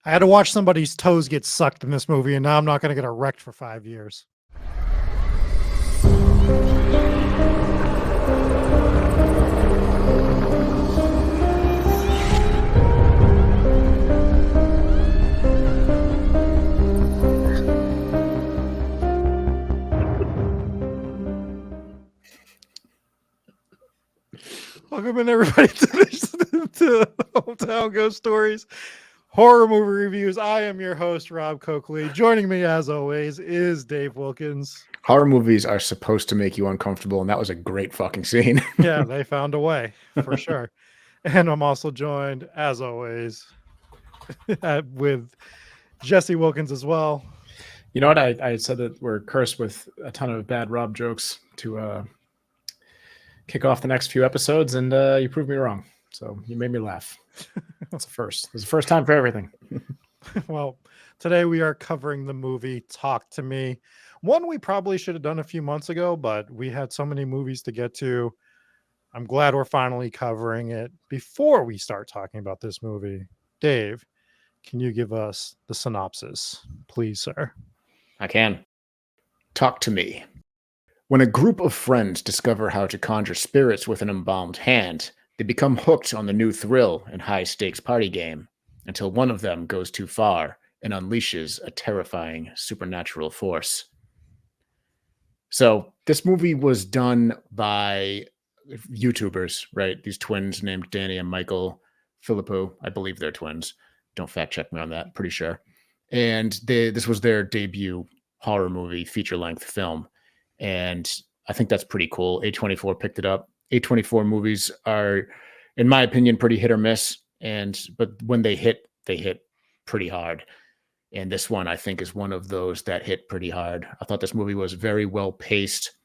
I had to watch somebody's toes get sucked in this movie, and now I'm not going to get erect for 5 years. Welcome in, everybody, to Hometown Ghost Stories horror movie reviews. I am your host, Rob Coakley. Joining me, as always, is Dave Wilkins. Horror movies are supposed to make you uncomfortable, and that was a great fucking scene. Yeah, they found a way, for sure. And I'm also joined, as always, with Jesse Wilkins as well. You know what? I said that we're cursed with a ton of bad Rob jokes to kick off the next few episodes, and you proved me wrong. So you made me laugh. That's a first. It's the first time for everything. Well, today we are covering the movie Talk to Me. One we probably should have done a few months ago, but we had so many movies to get to. I'm glad we're finally covering it. Before we start talking about this movie, Dave, can you give us the synopsis, please, sir? I can. Talk to me. When a group of friends discover how to conjure spirits with an embalmed hand, they become hooked on the new thrill and high-stakes party game, until one of them goes too far and unleashes a terrifying supernatural force. So this movie was done by YouTubers, right? These twins named Danny and Michael Philippou. I believe they're twins. Don't fact check me on that. Pretty sure. And this was their debut horror movie, feature-length film. And I think that's pretty cool. A24 picked it up. A24 movies are, in my opinion, pretty hit or miss. But when they hit pretty hard. And this one, I think, is one of those that hit pretty hard. I thought this movie was very well paced.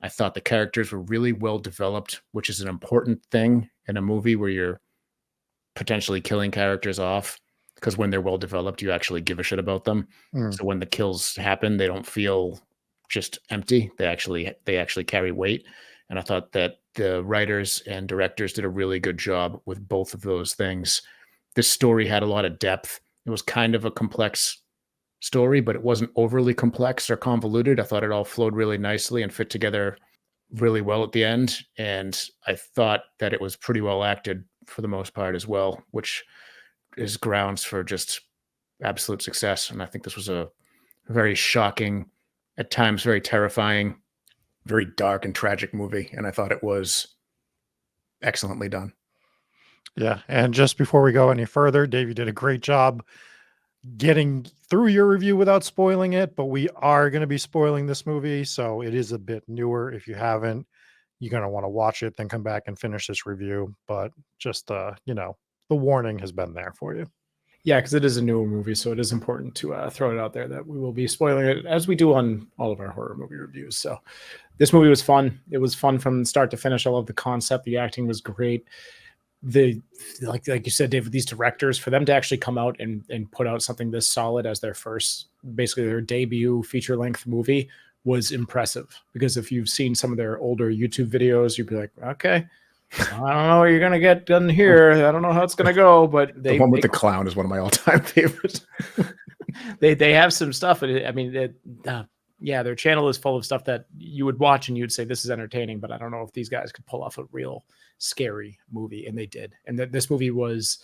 I thought the characters were really well developed, which is an important thing in a movie where you're potentially killing characters off. Because when they're well developed, you actually give a shit about them. So when the kills happen, they don't feel just empty. They actually carry weight. And I thought that the writers and directors did a really good job with both of those things. This story had a lot of depth. It was kind of a complex story, but it wasn't overly complex or convoluted. I thought it all flowed really nicely and fit together really well at the end. And I thought that it was pretty well acted for the most part as well, which is grounds for just absolute success. And I think this was a very shocking, at times very terrifying, very dark and tragic movie. And I thought it was excellently done. Yeah. And just before we go any further, Dave, you did a great job getting through your review without spoiling it, but we are going to be spoiling this movie. So it is a bit newer. If you haven't, you're going to want to watch it, then come back and finish this review. But just, the warning has been there for you. Yeah, because it is a newer movie, so it is important to throw it out there that we will be spoiling it, as we do on all of our horror movie reviews. So this movie was fun. It was fun from start to finish. I love the concept. The acting was great. Like you said, Dave, these directors, for them to actually come out and put out something this solid as their first, basically their debut feature-length movie, was impressive. Because if you've seen some of their older YouTube videos, you'd be like, okay, I don't know what you're going to get done here. I don't know how it's going to go, but the one with the clown is one of my all-time favorites. they have some stuff. I mean, their channel is full of stuff that you would watch and you'd say, this is entertaining, but I don't know if these guys could pull off a real scary movie. And they did. And this movie was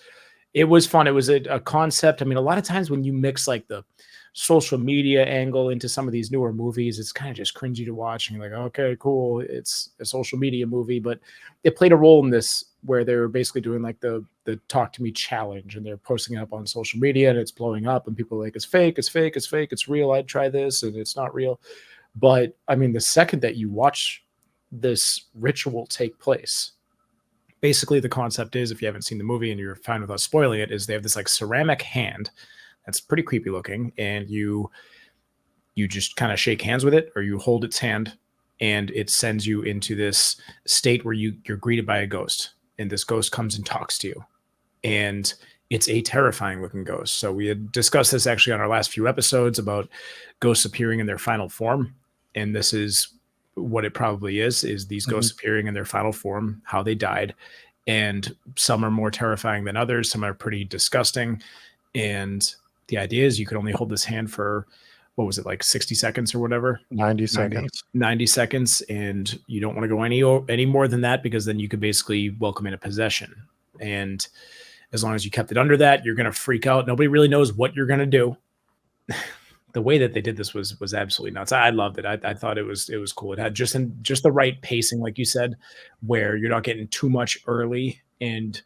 fun. It was a concept. I mean, a lot of times when you mix like the social media angle into some of these newer movies, it's kind of just cringy to watch. And you're like, okay, cool. It's a social media movie, but it played a role in this where they were basically doing like the Talk to Me challenge, and they're posting it up on social media and it's blowing up and people are like, it's fake, it's fake, it's fake, it's real. I'd try this and it's not real. But I mean, the second that you watch this ritual take place, basically the concept is, if you haven't seen the movie and you're fine with us spoiling it, is they have this like ceramic hand that's pretty creepy looking, and you just kind of shake hands with it, or you hold its hand, and it sends you into this state where you're greeted by a ghost, and this ghost comes and talks to you, and it's a terrifying looking ghost. So we had discussed this actually on our last few episodes about ghosts appearing in their final form, and this is what it probably is these ghosts appearing in their final form, how they died. And some are more terrifying than others. Some are pretty disgusting. And the idea is you could only hold this hand for, what was it, like 60 seconds or whatever? 90 seconds. 90 seconds. And you don't want to go any more than that, because then you could basically welcome in a possession. And as long as you kept it under that, you're going to freak out. Nobody really knows what you're going to do. The way that they did this was absolutely nuts. I loved it. I thought it was cool. It had just the right pacing, like you said, where you're not getting too much early, and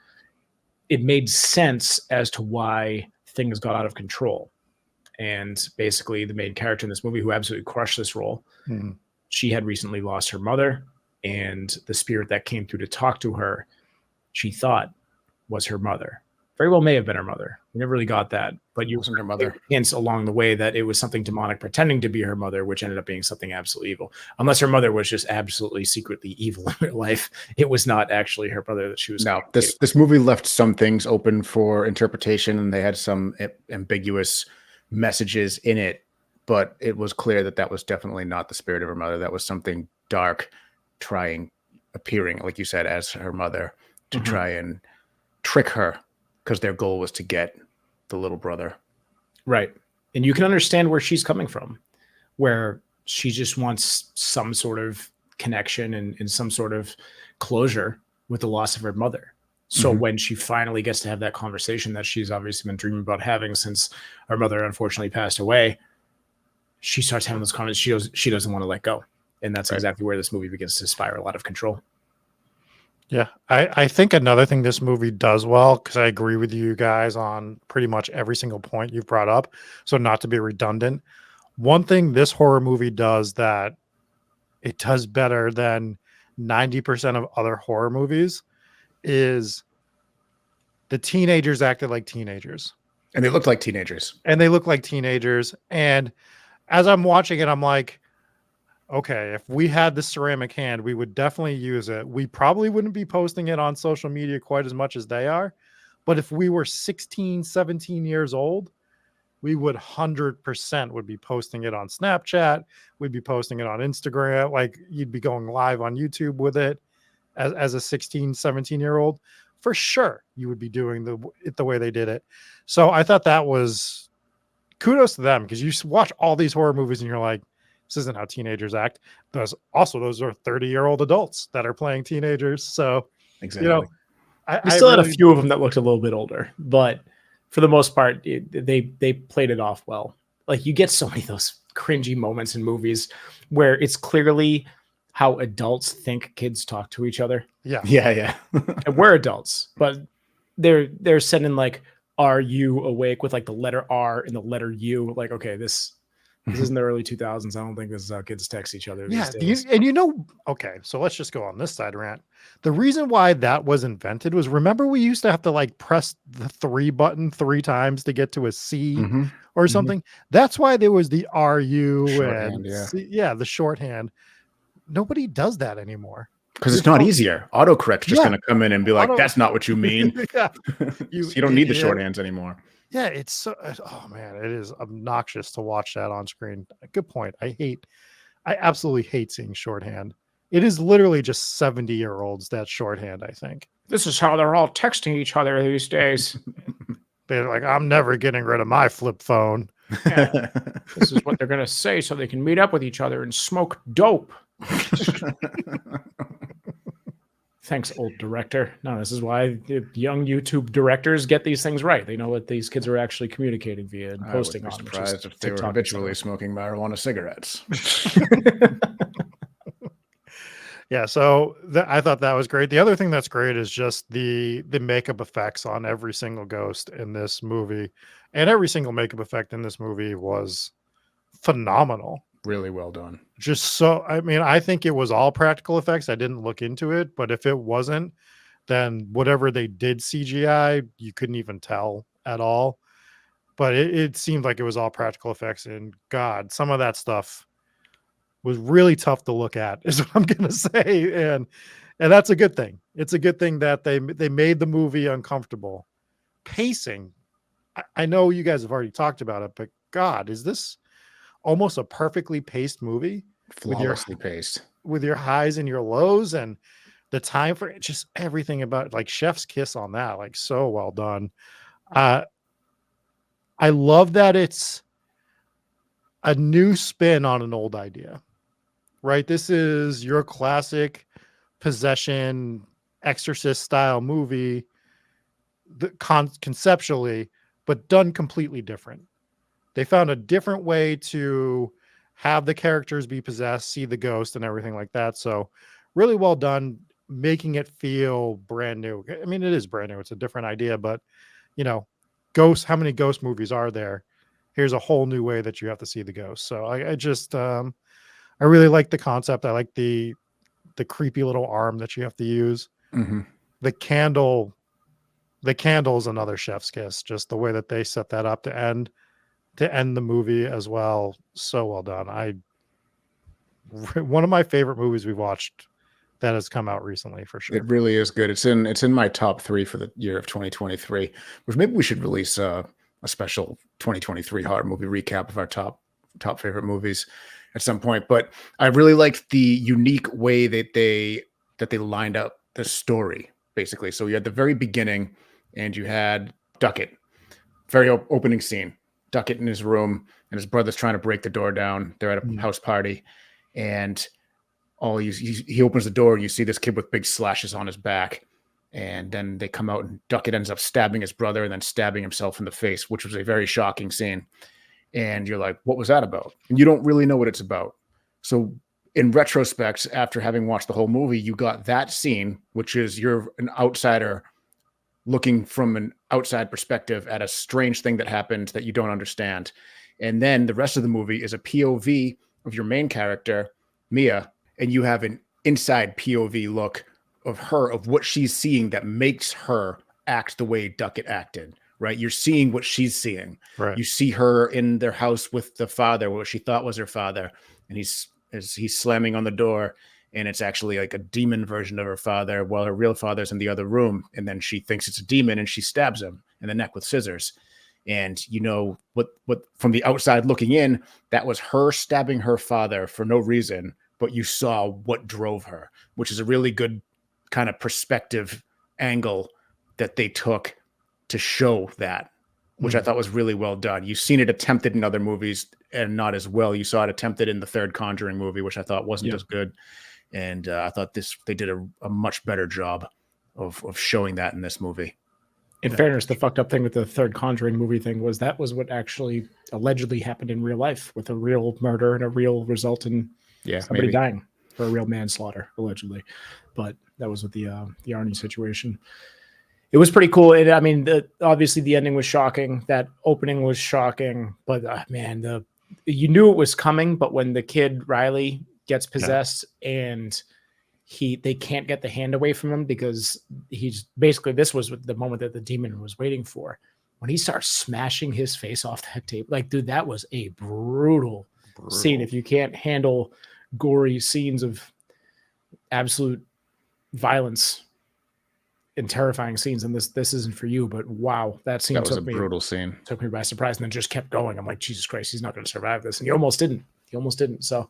it made sense as to why things got out of control. And basically, the main character in this movie, who absolutely crushed this role, she had recently lost her mother, and the spirit that came through to talk to her, she thought was her mother. Very well may have been her mother. We never really got that, but you Wasn't her mother. hints along the way that it was something demonic pretending to be her mother, which ended up being something absolutely evil. Unless her mother was just absolutely secretly evil in real life, it was not actually her mother that she was. No, this movie left some things open for interpretation, and they had some ambiguous messages in it, but it was clear that that was definitely not the spirit of her mother. That was something dark appearing, like you said, as her mother to try and trick her, because their goal was to get the little brother. Right. And you can understand where she's coming from, where she just wants some sort of connection and some sort of closure with the loss of her mother. So when she finally gets to have that conversation that she's obviously been dreaming about having since her mother unfortunately passed away, she starts having those conversations. She doesn't want to let go. And that's exactly where this movie begins to spiral out of control. Yeah, I think another thing this movie does well, because I agree with you guys on pretty much every single point you've brought up, so not to be redundant, one thing this horror movie does that it does better than 90% of other horror movies is the teenagers acted like teenagers. And they looked like teenagers. And as I'm watching it, I'm like, okay, if we had the ceramic hand, we would definitely use it. We probably wouldn't be posting it on social media quite as much as they are. But if we were 16, 17 years old, we would 100% would be posting it on Snapchat. We'd be posting it on Instagram. Like, you'd be going live on YouTube with it as a 16, 17-year-old. For sure, you would be doing it the way they did it. So I thought that was kudos to them, because you watch all these horror movies and you're like, this isn't how teenagers act. Those are 30-year-old adults that are playing teenagers. So, exactly. We still had a few of them that looked a little bit older, but for the most part, they played it off well. Like, you get so many of those cringy moments in movies where it's clearly how adults think kids talk to each other. Yeah. And we're adults, but they're sending like, "Are you awake?" with like the letter R and the letter U. Like, okay, this isn't the early 2000s. I don't think this is how kids text each other these days. Okay, so let's just go on this side rant. The reason why that was invented was, remember, we used to have to like press the 3 button 3 times to get to a C or something. That's why there was the RU and the shorthand. Nobody does that anymore. Because it's not easier. Autocorrect's just going to come in and be like, that's not what you mean. You don't need the shorthands anymore. Yeah, it's so, oh man, it is obnoxious to watch that on screen. Good point. I absolutely hate seeing shorthand. It is literally just 70-year-olds that shorthand, I think. This is how they're all texting each other these days. They're like, I'm never getting rid of my flip phone. Yeah. This is what they're going to say so they can meet up with each other and smoke dope. Thanks, old director. No, this is why the young YouTube directors get these things right. They know what these kids are actually communicating via and posting on. I would be surprised if they were habitually smoking marijuana cigarettes. Yeah, so I thought that was great. The other thing that's great is just the makeup effects on every single ghost in this movie. And every single makeup effect in this movie was phenomenal. Really well done. I think it was all practical effects. I didn't look into it, but if it wasn't, then whatever they did CGI, you couldn't even tell at all. But it seemed like it was all practical effects. And God, some of that stuff was really tough to look at, is what I'm going to say. And that's a good thing. It's a good thing that they made the movie uncomfortable. Pacing. I know you guys have already talked about it, but God, is this almost a perfectly paced movie? Flawlessly paced. With your highs and your lows, and the time for it, just everything about, like, chef's kiss on that, like, so well done. I love that it's a new spin on an old idea, right? This is your classic possession exorcist style movie conceptually, but done completely different. They found a different way to have the characters be possessed, see the ghost and everything like that. So really well done, making it feel brand new. I mean, it is brand new. It's a different idea, but you know, ghosts, how many ghost movies are there? Here's a whole new way that you have to see the ghost. So I just, I really like the concept. I like the creepy little arm that you have to use. Mm-hmm. The candle is another chef's kiss. Just the way that they set that up to end the movie as well. So well done. One of my favorite movies we've watched that has come out recently for sure. It really is good. It's in my top 3 for the year of 2023, which maybe we should release a special 2023 horror movie recap of our top favorite movies at some point. But I really liked the unique way that they lined up the story, basically. So you had the very beginning and you had Duckett, very opening scene. Duckett in his room and his brother's trying to break the door down. They're at a house party and he opens the door and you see this kid with big slashes on his back. And then they come out and Duckett ends up stabbing his brother and then stabbing himself in the face, which was a very shocking scene. And you're like, what was that about? And you don't really know what it's about. So in retrospect, after having watched the whole movie, you got that scene, which is you're an outsider looking from an outside perspective at a strange thing that happened that you don't understand. And then the rest of the movie is a POV of your main character, Mia, and you have an inside POV look of her, of what she's seeing that makes her act the way Duckett acted, right? You're seeing what she's seeing. Right. You see her in their house with the father, what she thought was her father, and he's slamming on the door, and it's actually like a demon version of her father while her real father's in the other room. And then she thinks it's a demon and she stabs him in the neck with scissors. And you know what from the outside looking in, that was her stabbing her father for no reason, but you saw what drove her, which is a really good kind of perspective angle that they took to show that, which I thought was really well done. You've seen it attempted in other movies and not as well. You saw it attempted in the third Conjuring movie, which I thought wasn't as good. And I thought they did a much better job of showing that in this movie. In fairness, the fucked up thing with the third Conjuring movie thing was that was what actually allegedly happened in real life, with a real murder and a real result in somebody dying for a real manslaughter, allegedly. But that was with the Arnie situation. It was pretty cool. I mean, obviously the ending was shocking. That opening was shocking. But man, you knew it was coming. But when the kid Riley gets possessed and they can't get the hand away from him because he's basically, this was the moment that the demon was waiting for. When he starts smashing his face off that table, like, dude, that was a brutal scene. If you can't handle gory scenes of absolute violence and terrifying scenes, and this isn't for you, but wow, that scene was a brutal scene. Took me by surprise, and then just kept going. I'm like, Jesus Christ, he's not going to survive this. And he almost didn't. So,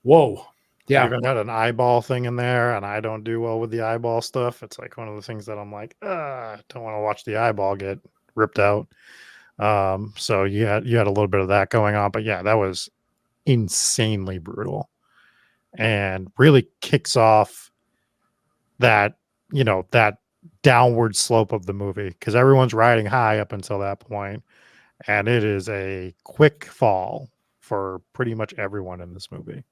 whoa. Yeah. I even had an eyeball thing in there, and I don't do well with the eyeball stuff. It's like one of the things that I'm like, I don't want to watch the eyeball get ripped out. So you had a little bit of that going on, but yeah, that was insanely brutal and really kicks off that downward slope of the movie, because everyone's riding high up until that point, and it is a quick fall for pretty much everyone in this movie.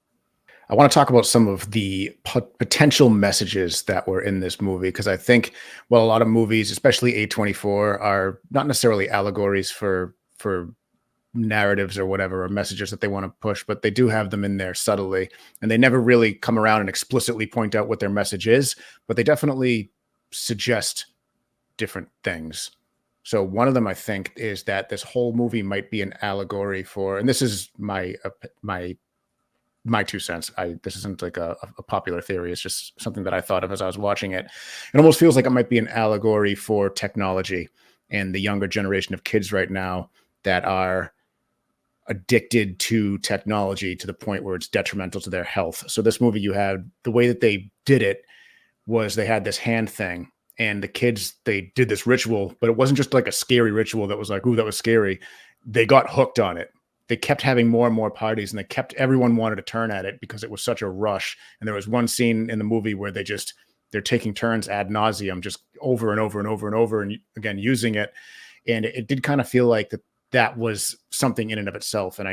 I want to talk about some of the potential messages that were in this movie, because I think, well, a lot of movies, especially A24, are not necessarily allegories for narratives or whatever, or messages that they want to push, but they do have them in there subtly, and they never really come around and explicitly point out what their message is, but they definitely suggest different things. So one of them, I think, is that this whole movie might be an allegory for, and this is my 2 cents. This isn't like a popular theory. It's just something that I thought of as I was watching it. It almost feels like it might be an allegory for technology and the younger generation of kids right now that are addicted to technology to the point where it's detrimental to their health. So this movie, you had the way that they did it was they had this hand thing, and the kids, they did this ritual, but it wasn't just like a scary ritual that was like, ooh, that was scary. They got hooked on it. They kept having more and more parties, and everyone wanted to turn at it because it was such a rush. And there was one scene in the movie where they're taking turns ad nauseum, just over and over and over and over, and again, using it. And it did kind of feel like that was something in and of itself. And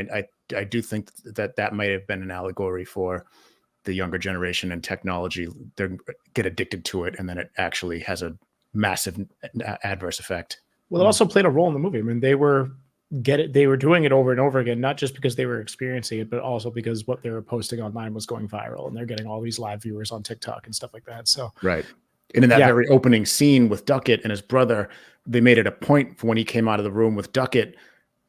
I do think that might have been an allegory for the younger generation and technology. They get addicted to it, and then it actually has a massive adverse effect. Well, it also played a role in the movie. I mean, they were doing it over and over again, not just because they were experiencing it, but also because what they were posting online was going viral, and they're getting all these live viewers on TikTok and stuff like that. So right. And in that very opening scene with Duckett and his brother, they made it a point for when he came out of the room with Duckett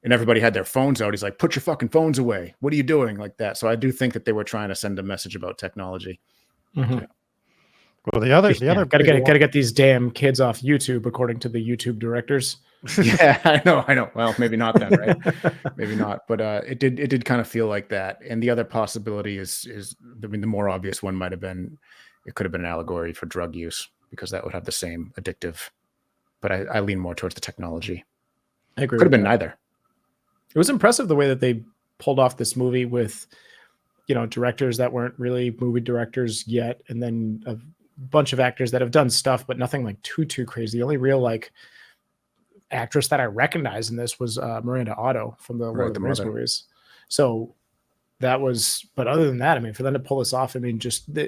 and everybody had their phones out. He's like, put your fucking phones away. What are you doing? Like that. So I do think that they were trying to send a message about technology. Mm-hmm. Yeah. Well, the other gotta get these damn kids off YouTube, according to the YouTube directors. Yeah, I know. Well, maybe not then, right? Maybe not. But it did kind of feel like that. And the other possibility is I mean, the more obvious one might have been, it could have been an allegory for drug use, because that would have the same addictive. But I lean more towards the technology. I agree. Could have been neither. It was impressive the way that they pulled off this movie with, directors that weren't really movie directors yet, and then a bunch of actors that have done stuff, but nothing like too crazy. The only real like actress that I recognized in this was Miranda Otto from the Lord of the Rings movies. So that was, but other than that, I mean, for them to pull this off, I mean,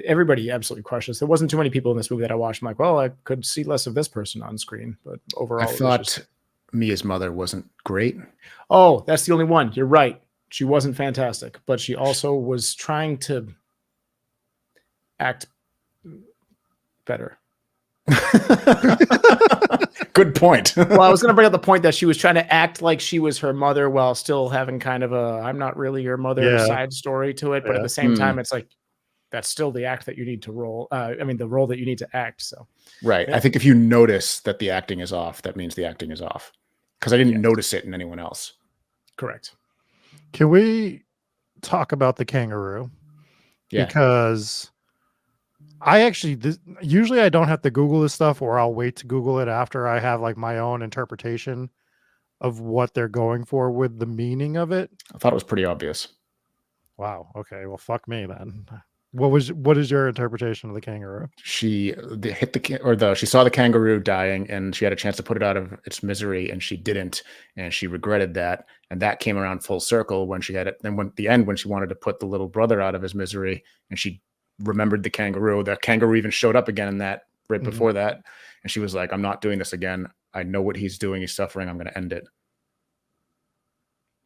everybody absolutely crushed this. There wasn't too many people in this movie that I watched. I'm like, well, I could see less of this person on screen, but overall, I thought Mia's mother wasn't great. Oh, that's the only one. You're right. She wasn't fantastic, but she also was trying to act better. Good point. Well, I was going to bring up the point that she was trying to act like she was her mother while still having kind of a "I'm not really your mother" side story to it. But at the same time, it's like that's still the act that you need to roll. The role that you need to act. So, right. Yeah. I think if you notice that the acting is off, that means the acting is off. Because I didn't notice it in anyone else. Correct. Can we talk about the kangaroo? Yeah. Because usually I don't have to Google this stuff, or I'll wait to Google it after I have like my own interpretation of what they're going for with the meaning of it. I thought it was pretty obvious. Wow. Okay. Well, fuck me then. What is your interpretation of the kangaroo? She she saw the kangaroo dying, and she had a chance to put it out of its misery, and she didn't, and she regretted that. And that came around full circle when she had it. Then when she wanted to put the little brother out of his misery, and she remembered the kangaroo even showed up again in that right before that. And she was like, I'm not doing this again. I know what he's doing. He's suffering. I'm going to end it.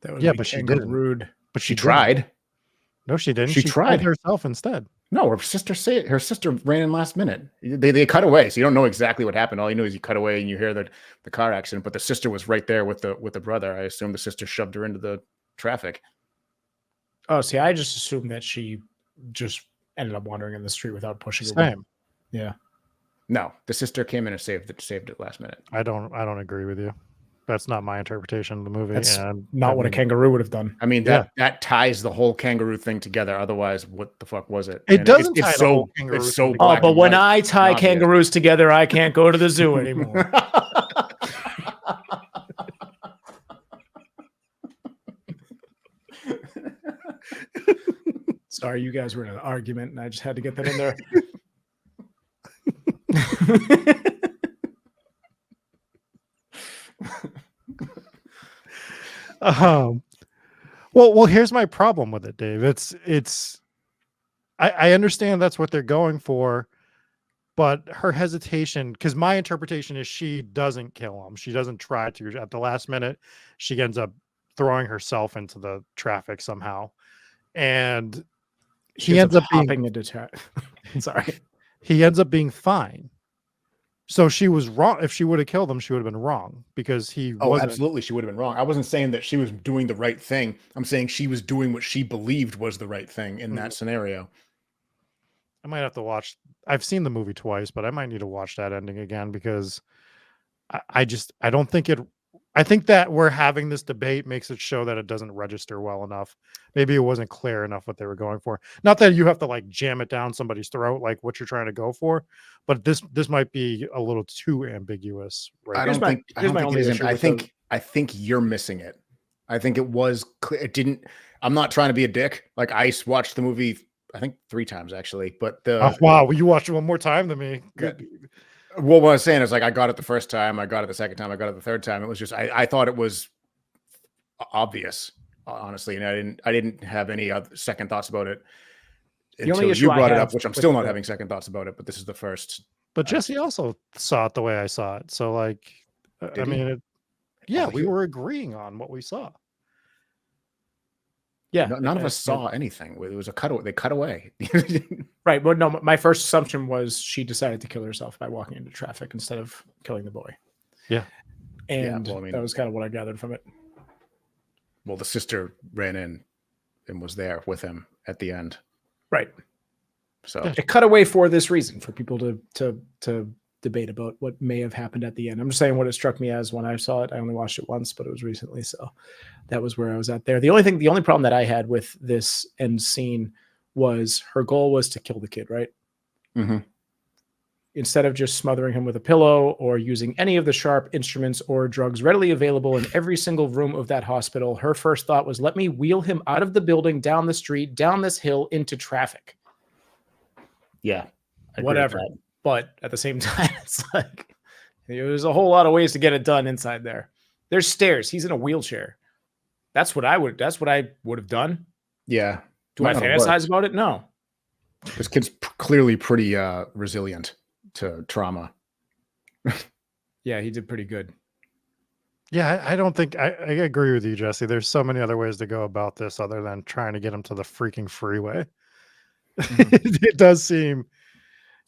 But she didn't. Rude. But she tried. No, she didn't. She tried herself instead. No, her sister ran in last minute. They cut away, so you don't know exactly what happened. All you know is you cut away and you hear the car accident. But the sister was right there with the brother. I assume the sister shoved her into the traffic. Oh, see, I just assumed that she just ended up wandering in the street without pushing her. Same. Yeah. No, the sister came in and saved it last minute. I don't agree with you. That's not my interpretation of the movie. That's not what a kangaroo would have done. I mean, that ties the whole kangaroo thing together. Otherwise, what the fuck was it? It doesn't tie the whole kangaroo it's so thing. Oh, but when I tie kangaroos together, I can't go to the zoo anymore. Sorry, you guys were in an argument, and I just had to get that in there. Well, here's my problem with it, Dave. I understand that's what they're going for, but her hesitation, because my interpretation is she doesn't kill him. She doesn't try to. At the last minute, she ends up throwing herself into the traffic somehow, and he ends up hopping into sorry. He ends up being fine. So she was wrong. If she would have killed him, she would have been wrong, because he wasn't. Absolutely, she would have been wrong. I wasn't saying that she was doing the right thing. I'm saying she was doing what she believed was the right thing in that scenario. I might have to watch. I've seen the movie twice, but I might need to watch that ending again, because I don't think it. I think that we're having this debate makes it show that it doesn't register well enough. Maybe it wasn't clear enough what they were going for. Not that you have to like jam it down somebody's throat, like what you're trying to go for, but this might be a little too ambiguous. Right? I Here's don't my- think. I here's don't my think only it is. issue I with think. I think you're missing it. I think it was clear. It didn't. I'm not trying to be a dick. Like I watched the movie, I think 3 times actually. But Oh, wow, well, you watched it one more time than me. Good. Well, what I was saying is like I got it the first time, I got it the second time, I got it the third time. It was just I thought it was obvious, honestly, and I didn't have any other second thoughts about it only until issue you I brought it have up, which I'm with still not the- having second thoughts about it. But this is the first. But Jesse also saw it the way I saw it. So like, I Did he? mean, yeah, Oh, we he- were agreeing on what we saw. Yeah, None of it- us saw anything. It was a cut. They cut away. Right. But no, my first assumption was she decided to kill herself by walking into traffic instead of killing the boy. Yeah. And well, I mean- that was kind of what I gathered from it. Well, the sister ran in and was there with him at the end. Right. So Yeah. It cut away for this reason, for people to debate about what may have happened at the end. I'm just saying what it struck me as when I saw it. I only watched it once, but it was recently, so that was where I was at there. The only problem that I had with this end scene was her goal was to kill the kid, right? Mhm. Instead of just smothering him with a pillow or using any of the sharp instruments or drugs readily available in every single room of that hospital, her first thought was, let me wheel him out of the building, down the street, down this hill, into traffic. yeah, I agree with Whatever. that. But at the same time, it's like there's a whole lot of ways to get it done inside there. There's stairs. He's in a wheelchair. That's what I would have done. Yeah. Do I Might not have fantasize worked. about it? No. This kid's clearly pretty resilient to trauma. Yeah, he did pretty good. Yeah, I don't think I agree with you, Jesse. There's so many other ways to go about this other than trying to get him to the freaking freeway. It does seem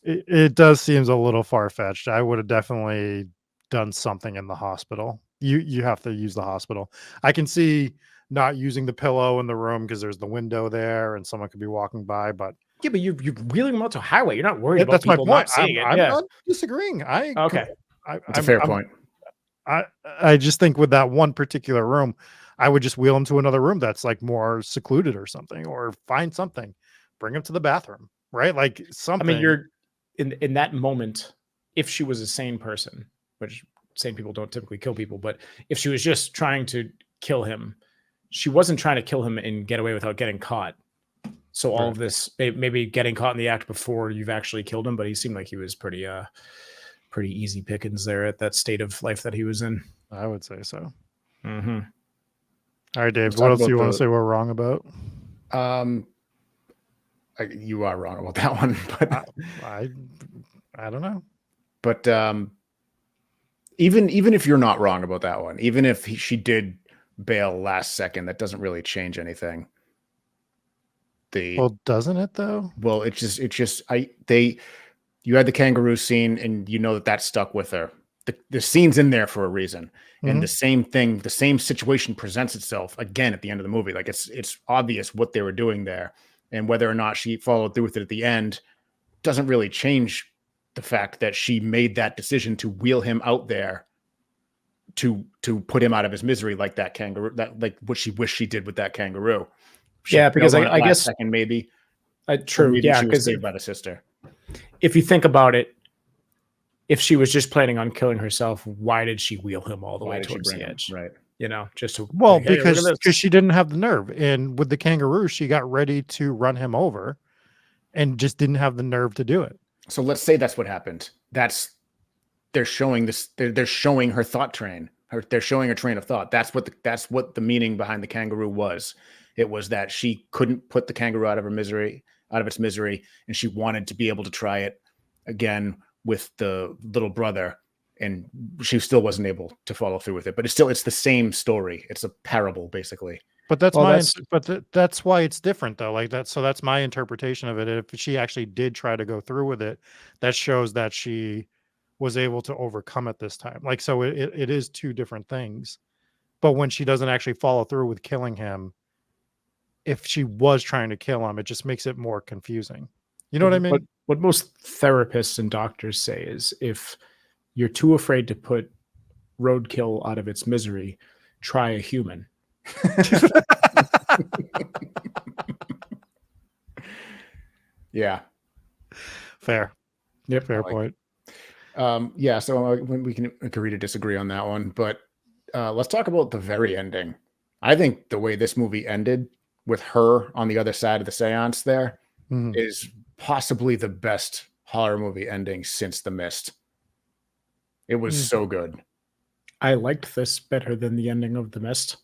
a little far-fetched. I would have definitely done something in the hospital. You have to use the hospital. I can see not using the pillow in the room because there's the window there and someone could be walking by, but Yeah, but you're wheeling him out to a highway. You're not worried about that's my people point. not seeing it. I'm Yeah. not disagreeing. Okay. It's a fair point. I just think with that one particular room, I would just wheel him to another room that's like more secluded or something, or find something, bring him to the bathroom, right? Like something. I mean, you're in that moment, if she was a sane person, which sane people don't typically kill people, but if she was just trying to kill him, she wasn't trying to kill him and get away without getting caught. So all of this, maybe getting caught in the act before you've actually killed him, but he seemed like he was pretty easy pickings there at that state of life that he was in. I would say so. Mm-hmm. All right, Dave. Let's What talk else do you about want to say we're wrong about? You are wrong about that one, but I don't know. but even if you're not wrong about that one, even if she did bail last second, that doesn't really change anything. Well, doesn't it though? Well, it's just you had the kangaroo scene, and you know that stuck with her. The scene's in there for a reason, and the same thing, the same situation presents itself again at the end of the movie. Like it's obvious what they were doing there, and whether or not she followed through with it at the end doesn't really change the fact that she made that decision to wheel him out there to put him out of his misery, like that kangaroo, like what she wished she did with that kangaroo. Yeah, because I guess second maybe. True. Maybe Yeah, she was because saved by the sister. if you think about it, if she was just planning on killing herself, why did she wheel him all the Why way did she towards bring the him? edge? Right. You know, just to Well, like, hey, look at because this. she didn't have the nerve, and with the kangaroo, she got ready to run him over, and just didn't have the nerve to do it. So let's say that's what happened. They're showing this. They're showing her thought train. They're showing her train of thought. That's what the meaning behind the kangaroo was. It was that she couldn't put the kangaroo out of its misery, and she wanted to be able to try it again with the little brother, and she still wasn't able to follow through with it. But it's the same story. It's a parable, basically. But that's Well, that's why it's different though. Like that. So that's my interpretation of it. If she actually did try to go through with it, that shows that she was able to overcome it this time. Like, so it is two different things. But when she doesn't actually follow through with killing him, if she was trying to kill him, it just makes it more confusing. You know what I mean? What most therapists and doctors say is if you're too afraid to put roadkill out of its misery. Try a human. Yeah. Fair. Yep. Fair point. Yeah, so we can agree to disagree on that one, but let's talk about the very ending. I think the way this movie ended with her on the other side of the seance there Mhm. is possibly the best horror movie ending since The Mist. It was so good. I liked this better than the ending of The Mist.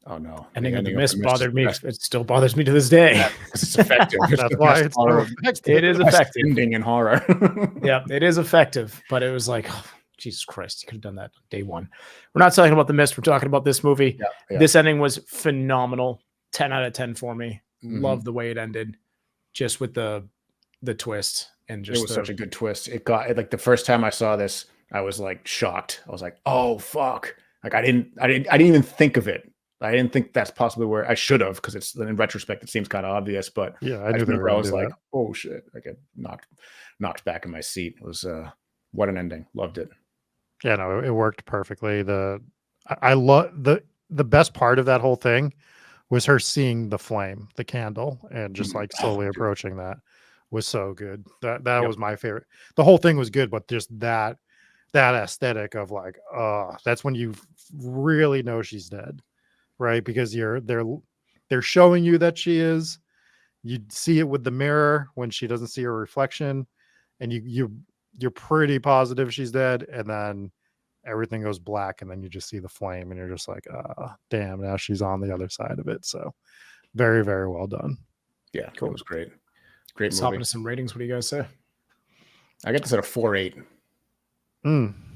Oh no. Ending of The The Mist is bothered the me. best. It still bothers me to this day. Yeah, because it's effective. It's That's the why best it's so horror- effective. It is best effective. ending in horror. Yeah, it is effective, but it was like, oh, Jesus Christ, you could have done that on day one. We're not talking about The Mist. We're talking about this movie. Yeah. This ending was phenomenal. 10 out of 10 for me. Mhm. Love the way it ended, just with the twist and just It was such a good twist. It got like the first time I saw this, I was like shocked. I was like, "Oh fuck!" Like I didn't even think of it. I didn't think that's possibly where I should have, because it's in retrospect it seems kind of obvious. But Yeah, I I knew just they were remember I going was to do like, that. "Oh shit!" I got knocked back in my seat. It was what an ending. Loved it. Yeah, no, it worked perfectly. I love the best part of that whole thing was her seeing the flame, the candle, and just like slowly dude. approaching that was so good. That Yep. was my favorite. The whole thing was good, but just that aesthetic of like, that's when you really know she's dead, right? Because they're showing you that she is. You see it with the mirror when she doesn't see her reflection, and you're pretty positive she's dead, and then everything goes black, and then you just see the flame, and you're just like, damn, now she's on the other side of it. So very, very well done. Yeah, Cool. it was great. Great Let's hop movie. into some ratings. What do you guys say? I got this at a 4.8.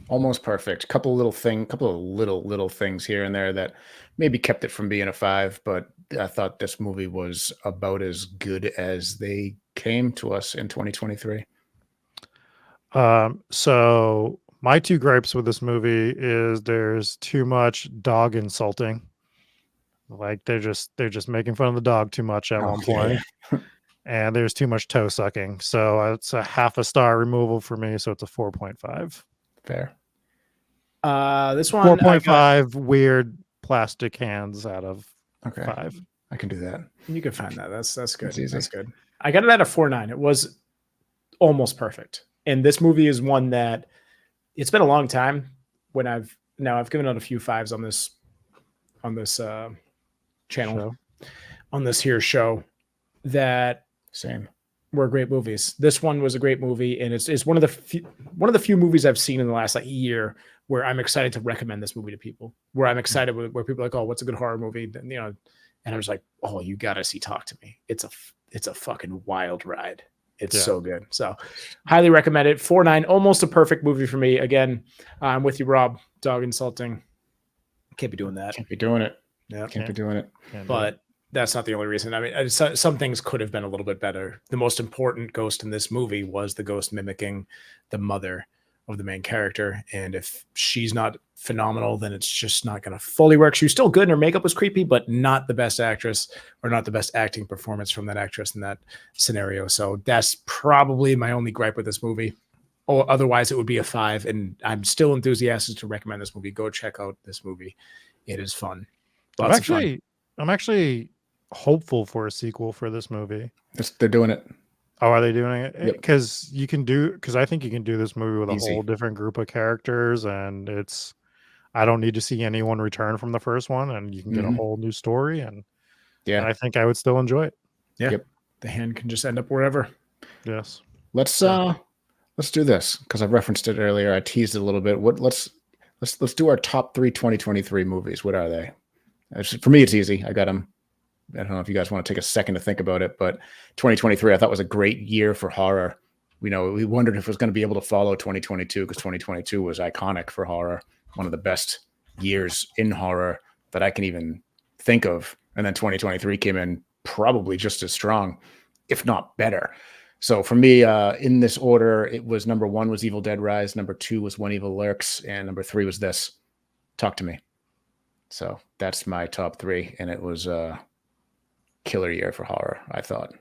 Almost perfect. Couple of little things here and there that maybe kept it from being a 5, but I thought this movie was about as good as they came to us in 2023. So my two gripes with this movie is there's too much dog insulting. Like they're just making fun of the dog too much at one point. And there's too much toe sucking. So it's a half a star removal for me. So it's a 4.5. Fair. This one 4.5 weird plastic hands out of Okay. 5. I can do that. You can find that. That's good. That's easy. That's good. I got it at a 4.9. It was almost perfect. And this movie is one that it's been a long time when I've given out a few 5s on this channel, on this here show that Same. were great movies. This one was a great movie, and it's one of the few movies I've seen in the last year where I'm excited to recommend this movie to people. Where I'm excited where people are like, "Oh, what's a good horror movie?" And, and I was like, "Oh, you gotta see Talk to Me. It's a fucking wild ride. It's so good." So, highly recommend it. 4.9, almost a perfect movie for me. Again, I'm with you, Rob. Dog insulting. Can't be doing that. Can't be doing it. Yeah, Can't be doing it. but that's not the only reason. I mean, some things could have been a little bit better. The most important ghost in this movie was the ghost mimicking the mother of the main character. And if she's not phenomenal, then it's just not going to fully work. She was still good and her makeup was creepy, but not the best actress or not the best acting performance from that actress in that scenario. So that's probably my only gripe with this movie. Or otherwise it would be a 5. And I'm still enthusiastic to recommend this movie. Go check out this movie. It is fun. I'm actually hopeful for a sequel for this movie. They're doing it. Oh, are they doing it? Yep. Because I think you can do this movie with Easy. a whole different group of characters, and I don't need to see anyone return from the first one, and you can get a whole new story, and I think I would still enjoy it. Yeah. Yep. The hand can just end up wherever. Yes. Let's do this because I referenced it earlier. I teased it a little bit. Let's do our top 3 2023 movies. What are they? For me, it's easy. I got them. I don't know if you guys want to take a second to think about it, but 2023 I thought was a great year for horror. We wondered if it was going to be able to follow 2022 because 2022 was iconic for horror, one of the best years in horror that I can even think of. And then 2023 came in probably just as strong, if not better. So for me, in this order, it was number 1 was Evil Dead Rise, number 2 was When Evil Lurks, and number 3 was this, Talk to Me. So that's my top 3, and it was a killer year for horror, I thought.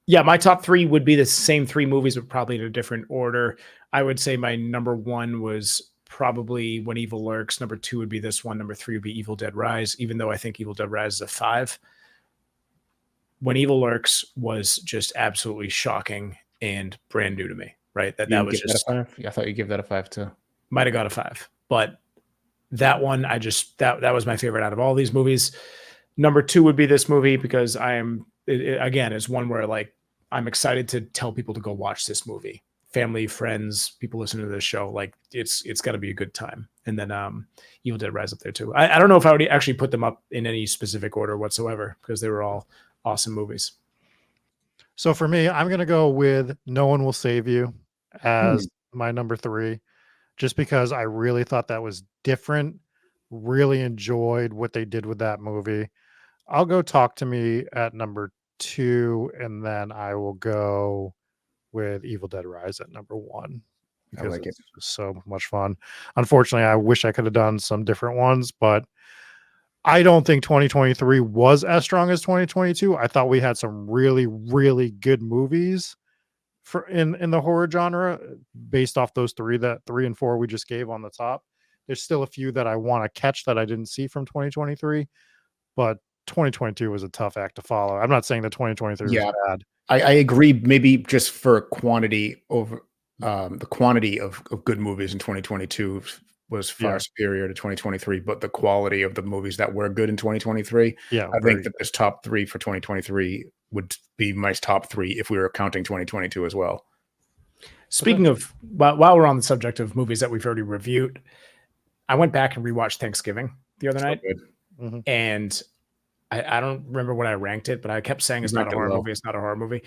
Yeah, my top 3 would be the same 3 movies, but probably in a different order. I would say my number 1 was probably When Evil Lurks. Number 2 would be this one. Number 3 would be Evil Dead Rise, even though I think Evil Dead Rise is a 5. When Evil Lurks was just absolutely shocking and brand new to me, right? That was just that a 5? I thought you give that a 5 too. Might have got a 5, but that one, that was my favorite out of all these movies. Number 2 would be this movie because again, it's one where like I'm excited to tell people to go watch this movie. Family, friends, people listening to this show, like it's got to be a good time. And then Evil Dead Rise up there too. I don't know if I would actually put them up in any specific order whatsoever because they were all awesome movies. So for me, I'm going to go with No One Will Save You as my number 3, just because I really thought that was different. Really enjoyed what they did with that movie. I'll go Talk to Me at number 2, and then I will go with Evil Dead Rise at number 1 because like it's just so much fun. Unfortunately, I wish I could have done some different ones, but I don't think 2023 was as strong as 2022. I thought we had some really, really good movies in the horror genre based off those 3 and 4 we just gave on the top. There's still a few that I want to catch that I didn't see from 2023, but 2022 was a tough act to follow. I'm not saying that 2023 was bad. I agree. Maybe just for quantity over the quantity of good movies in 2022 was far superior to 2023, but the quality of the movies that were good in 2023, I think that this top 3 for 2023 would be my top 3 if we were counting 2022 as well. Speaking of, while we're on the subject of movies that we've already reviewed, I went back and rewatched Thanksgiving the other night, and I don't remember what I ranked it, but I kept saying it's not a horror movie. It's not a horror movie.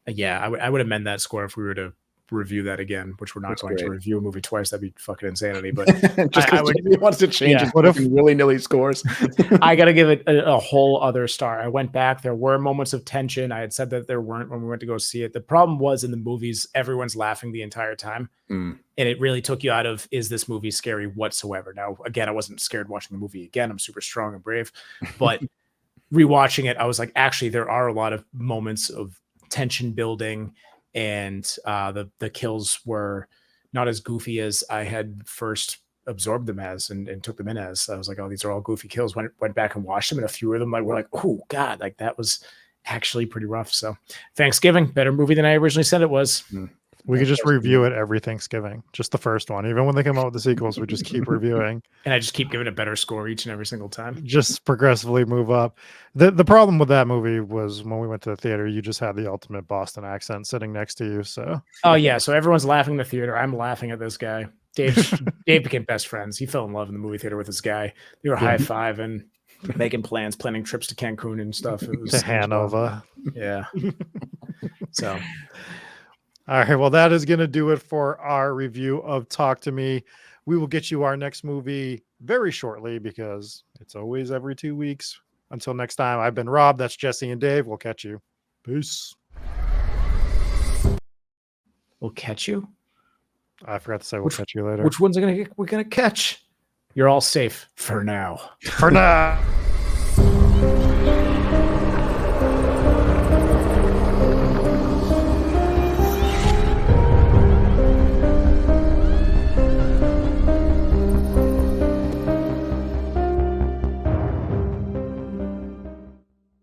Yeah, I would amend that score if we were to review that again, which we're not going to review a movie twice. That'd be fucking insanity. But just because he wants to change his willy-nilly scores. I got to give it a whole other star. I went back. There were moments of tension. I had said that there weren't when we went to go see it. The problem was in the movies, everyone's laughing the entire time. And it really took you out of, is this movie scary whatsoever? Now, again, I wasn't scared watching the movie again. I'm super strong and brave. But rewatching it, I was like, actually, there are a lot of moments of tension building, and the kills were not as goofy as I had first absorbed them as and took them in as. I was like, oh, these are all goofy kills. Went back and watched them, and a few of them were like, oh God, like that was actually pretty rough. So Thanksgiving, better movie than I originally said it was. We could just review it every Thanksgiving, just the first one. Even when they come out with the sequels, we just keep reviewing. And I just keep giving a better score each and every single time. Just progressively move up. The problem with that movie was when we went to the theater, you just had the ultimate Boston accent sitting next to you. So so everyone's laughing in the theater. I'm laughing at this guy. Dave became best friends. He fell in love in the movie theater with this guy. They were high-fiving, making plans, planning trips to Cancun and stuff. It was to Hanover. Yeah. So all right, well, that is going to do it for our review of Talk to Me. We will get you our next movie very shortly because it's always every 2 weeks. Until next time, I've been Rob. That's Jesse and Dave. We'll catch you. Peace. We'll catch you? I forgot to say we'll catch you later. Which ones we're gonna catch? You're all safe for now. For now.